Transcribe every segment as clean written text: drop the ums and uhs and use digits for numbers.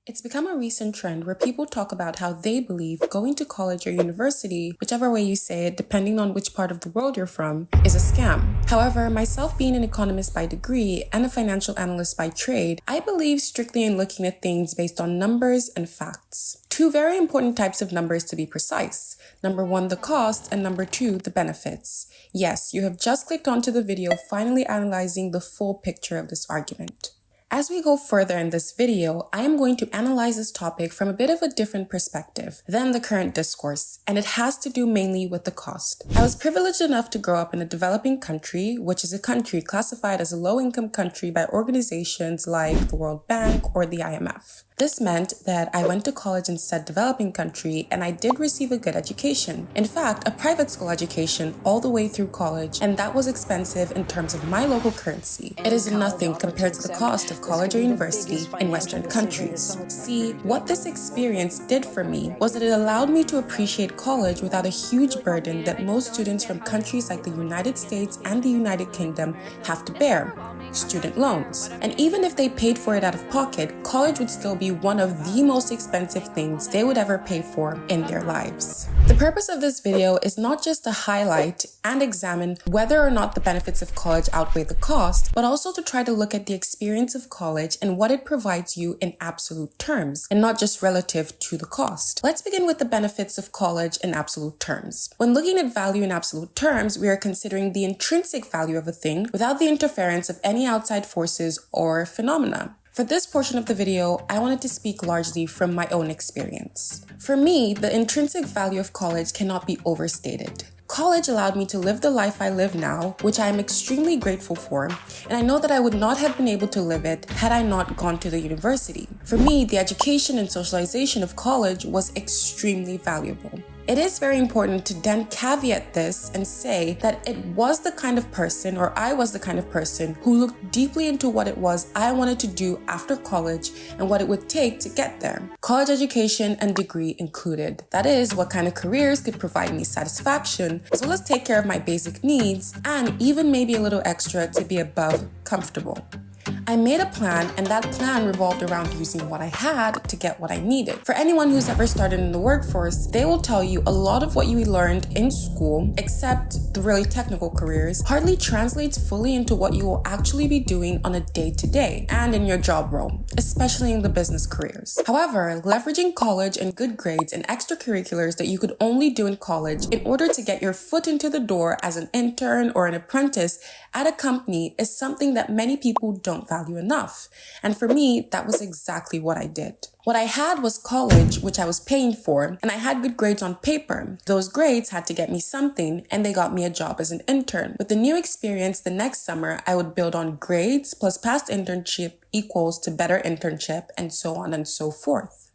It's become a recent trend where people talk about how they believe going to college or university, whichever way you say it, depending on which part of the world you're from, is a scam. However, myself being an economist by degree and a financial analyst by trade, I believe strictly in looking at things based on numbers and facts. Two very important types of numbers to be precise. Number one, the cost, and number two, the benefits. Yes, you have just clicked onto the video finally analyzing the full picture of this argument. As we go further in this video, I am going to analyze this topic from a bit of a different perspective than the current discourse, and it has to do mainly with the cost. I was privileged enough to grow up in a developing country, which is a country classified as a low-income country by organizations like the World Bank or the IMF. This meant that I went to college in said developing country and I did receive a good education. In fact, a private school education all the way through college, and that was expensive in terms of my local currency. It is nothing compared to the cost of college or university in Western countries. See, what this experience did for me was that it allowed me to appreciate college without a huge burden that most students from countries like the United States and the United Kingdom have to bear: student loans. And even if they paid for it out of pocket, college would still be one of the most expensive things they would ever pay for in their lives. The purpose of this video is not just to highlight and examine whether or not the benefits of college outweigh the cost, but also to try to look at the experience of college and what it provides you in absolute terms, and not just relative to the cost. Let's begin with the benefits of college in absolute terms. When looking at value in absolute terms, we are considering the intrinsic value of a thing without the interference of any outside forces or phenomena. For this portion of the video, I wanted to speak largely from my own experience. For me, the intrinsic value of college cannot be overstated. College allowed me to live the life I live now, which I am extremely grateful for, and I know that I would not have been able to live it had I not gone to the university. For me, the education and socialization of college was extremely valuable. It is very important to then caveat this and say that it was the kind of person, or I was the kind of person, who looked deeply into what it was I wanted to do after college and what it would take to get there. College education and degree included. That is, what kind of careers could provide me satisfaction, as well as take care of my basic needs, and even maybe a little extra to be above comfortable. I made a plan, and that plan revolved around using what I had to get what I needed. For anyone who's ever started in the workforce, they will tell you a lot of what you learned in school, except the really technical careers, hardly translates fully into what you will actually be doing on a day-to-day and in your job role, especially in the business careers. However, leveraging college and good grades and extracurriculars that you could only do in college in order to get your foot into the door as an intern or an apprentice at a company is something that many people don't value enough. And for me, that was exactly what I did. What I had was college, which I was paying for, and I had good grades on paper. Those grades had to get me something, and they got me a job as an intern. With the new experience the next summer, I would build on grades plus past internship equals to better internship, and so on and so forth.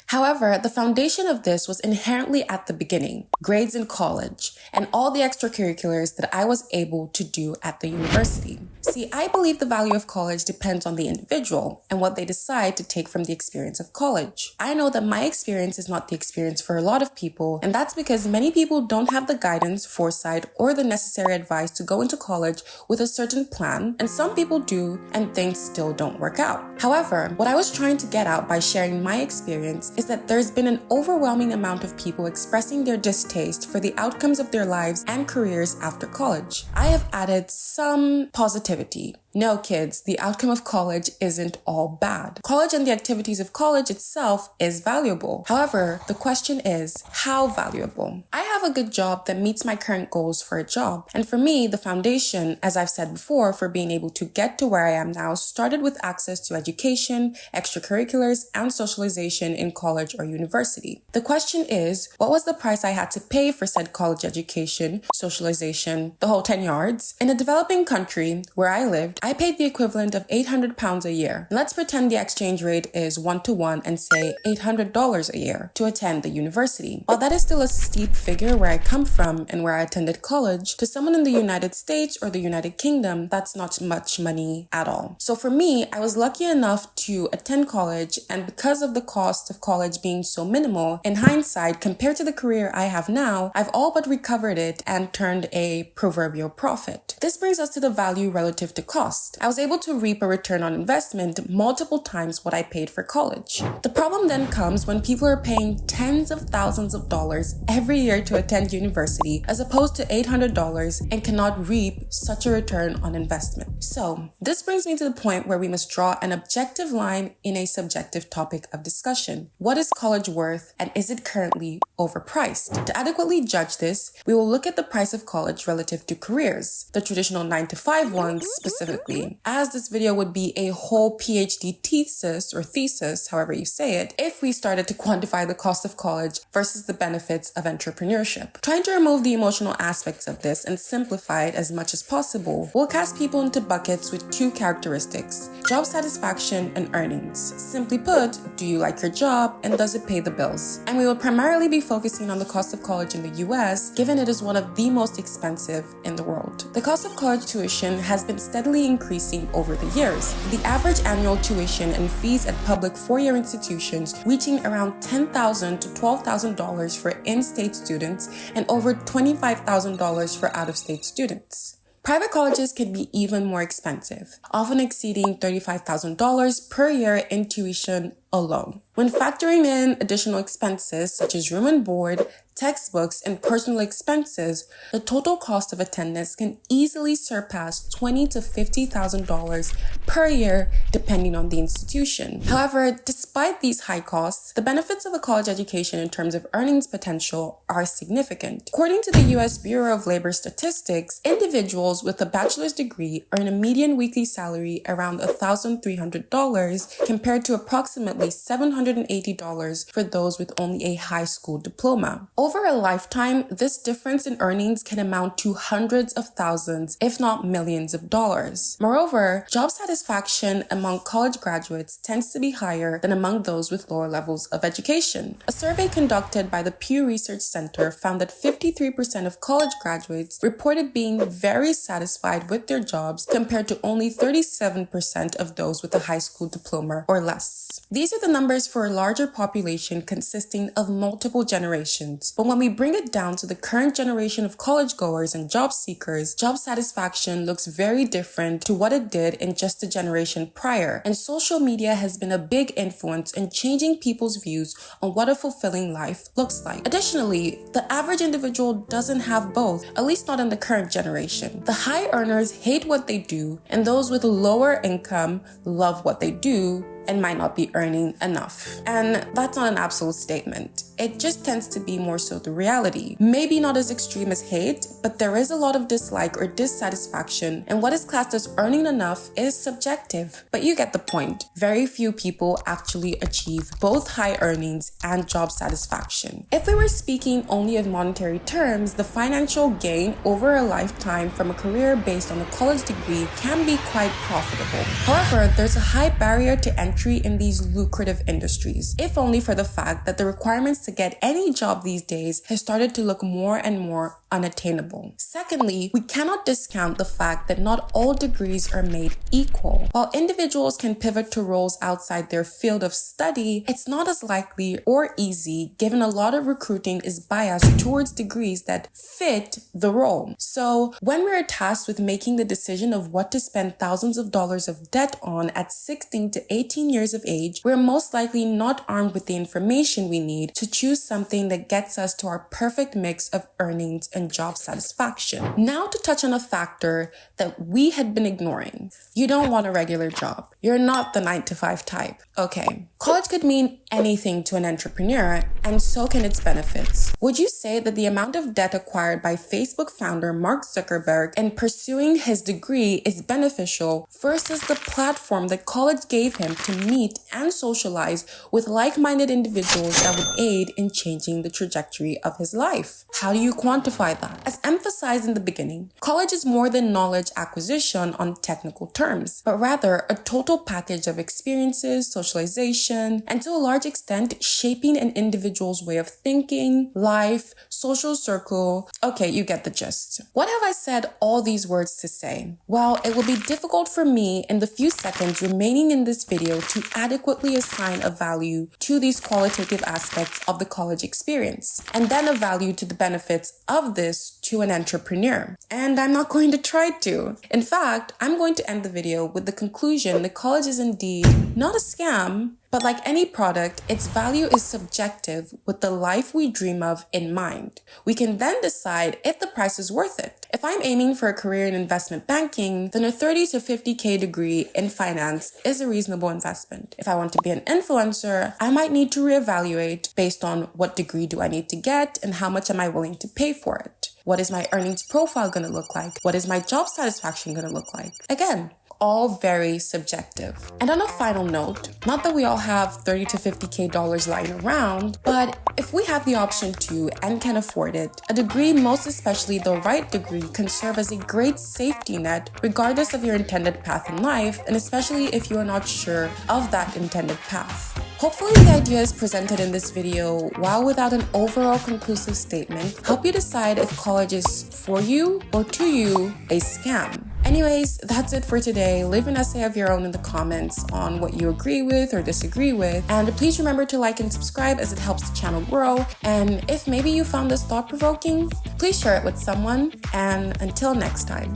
However, the foundation of this was inherently at the beginning: grades in college, and all the extracurriculars that I was able to do at the university. See, I believe the value of college depends on the individual and what they decide to take from the experience of college. I know that my experience is not the experience for a lot of people, and that's because many people don't have the guidance, foresight, or the necessary advice to go into college with a certain plan, and some people do, and things still don't work out. However, what I was trying to get out by sharing my experience is that there's been an overwhelming amount of people expressing their distaste for the outcomes of their lives and careers after college. I have added some positivity. No, kids, the outcome of college isn't all bad. College and the activities of college itself is valuable. However, the question is, how valuable? I have a good job that meets my current goals for a job. And for me, the foundation, as I've said before, for being able to get to where I am now started with access to education, extracurriculars, and socialization in college or university. The question is, what was the price I had to pay for said college education, socialization, the whole 10 yards? In a developing country where I lived, I paid the equivalent of £800 a year. Let's pretend the exchange rate is 1-to-1 and say $800 a year to attend the university. While that is still a steep figure where I come from and where I attended college, to someone in the United States or the United Kingdom, that's not much money at all. So for me, I was lucky enough to attend college, and because of the cost of college being so minimal, in hindsight, compared to the career I have now, I've all but recovered it and turned a proverbial profit. This brings us to the value relative to cost. cost. I was able to reap a return on investment multiple times what I paid for college. The problem then comes when people are paying tens of thousands of dollars every year to attend university as opposed to $800 and cannot reap such a return on investment. So, this brings me to the point where we must draw an objective line in a subjective topic of discussion. What is college worth, and is it currently overpriced? To adequately judge this, we will look at the price of college relative to careers, the traditional 9-to-5 ones specifically, as this video would be a whole PhD thesis, however you say it, if we started to quantify the cost of college versus the benefits of entrepreneurship. Trying to remove the emotional aspects of this and simplify it as much as possible will cast people into buckets with two characteristics: job satisfaction and earnings. Simply put, do you like your job and does it pay the bills? And we will primarily be focusing on the cost of college in the US, given it is one of the most expensive in the world. The cost of college tuition has been steadily increasing over the years. The average annual tuition and fees at public four-year institutions reaching around $10,000 to $12,000 for in-state students and over $25,000 for out-of-state students. Private colleges can be even more expensive, often exceeding $35,000 per year in tuition alone. When factoring in additional expenses such as room and board, textbooks, and personal expenses, the total cost of attendance can easily surpass $20,000 to $50,000 per year, depending on the institution. However, despite these high costs, the benefits of a college education in terms of earnings potential are significant. According to the U.S. Bureau of Labor Statistics, individuals with a bachelor's degree earn a median weekly salary around $1,300 compared to approximately $780 for those with only a high school diploma. Over a lifetime, this difference in earnings can amount to hundreds of thousands, if not millions of dollars. Moreover, job satisfaction among college graduates tends to be higher than among those with lower levels of education. A survey conducted by the Pew Research Center found that 53% of college graduates reported being very satisfied with their jobs compared to only 37% of those with a high school diploma or less. These are the numbers for a larger population consisting of multiple generations. But when we bring it down to the current generation of college goers and job seekers, job satisfaction looks very different to what it did in just a generation prior. And social media has been a big influence in changing people's views on what a fulfilling life looks like. Additionally, the average individual doesn't have both, at least not in the current generation. The high earners hate what they do, and those with a lower income love what they do and might not be earning enough. And that's not an absolute statement. It just tends to be more so the reality. Maybe not as extreme as hate, but there is a lot of dislike or dissatisfaction, and what is classed as earning enough is subjective. But you get the point. Very few people actually achieve both high earnings and job satisfaction. If we were speaking only in monetary terms, the financial gain over a lifetime from a career based on a college degree can be quite profitable. However, there's a high barrier to entry in these lucrative industries, if only for the fact that the requirements to get any job these days has started to look more and more unattainable. Secondly, we cannot discount the fact that not all degrees are made equal. While individuals can pivot to roles outside their field of study, it's not as likely or easy given a lot of recruiting is biased towards degrees that fit the role. So when we're tasked with making the decision of what to spend thousands of dollars of debt on at 16 to 18 years of age, we're most likely not armed with the information we need to choose something that gets us to our perfect mix of earnings and job satisfaction. Now to touch on a factor that we had been ignoring. You don't want a regular job. You're not the 9-to-5 type. Okay, college could mean anything to an entrepreneur, and so can its benefits. Would you say that the amount of debt acquired by Facebook founder Mark Zuckerberg in pursuing his degree is beneficial versus the platform that college gave him to meet and socialize with like-minded individuals that would aid in changing the trajectory of his life? How do you quantify that? As emphasized in the beginning, college is more than knowledge acquisition on technical terms, but rather a total package of experiences, socialization, and to a large extent, shaping an individual's way of thinking, life, social circle. Okay, you get the gist. What have I said all these words to say? Well, it will be difficult for me in the few seconds remaining in this video to adequately assign a value to these qualitative aspects of the college experience, and then a value to the benefits of this to an entrepreneur. And I'm not going to try to. In fact, I'm going to end the video with the conclusion that college is indeed not a scam, but like any product, its value is subjective with the life we dream of in mind. We can then decide if the price is worth it. If I'm aiming for a career in investment banking, then a 30 to 50K degree in finance is a reasonable investment. If I want to be an influencer, I might need to reevaluate based on what degree do I need to get and how much am I willing to pay for it. What is my earnings profile going to look like? What is my job satisfaction going to look like? Again, all very subjective. And on a final note, not that we all have 30 to 50K dollars lying around, but if we have the option to and can afford it, a degree, most especially the right degree, can serve as a great safety net regardless of your intended path in life, and especially if you are not sure of that intended path. Hopefully the ideas presented in this video, while without an overall conclusive statement, help you decide if college is for you or to you a scam. Anyways, that's it for today. Leave an essay of your own in the comments on what you agree with or disagree with. And please remember to like and subscribe as it helps the channel grow. And if maybe you found this thought-provoking, please share it with someone. And until next time.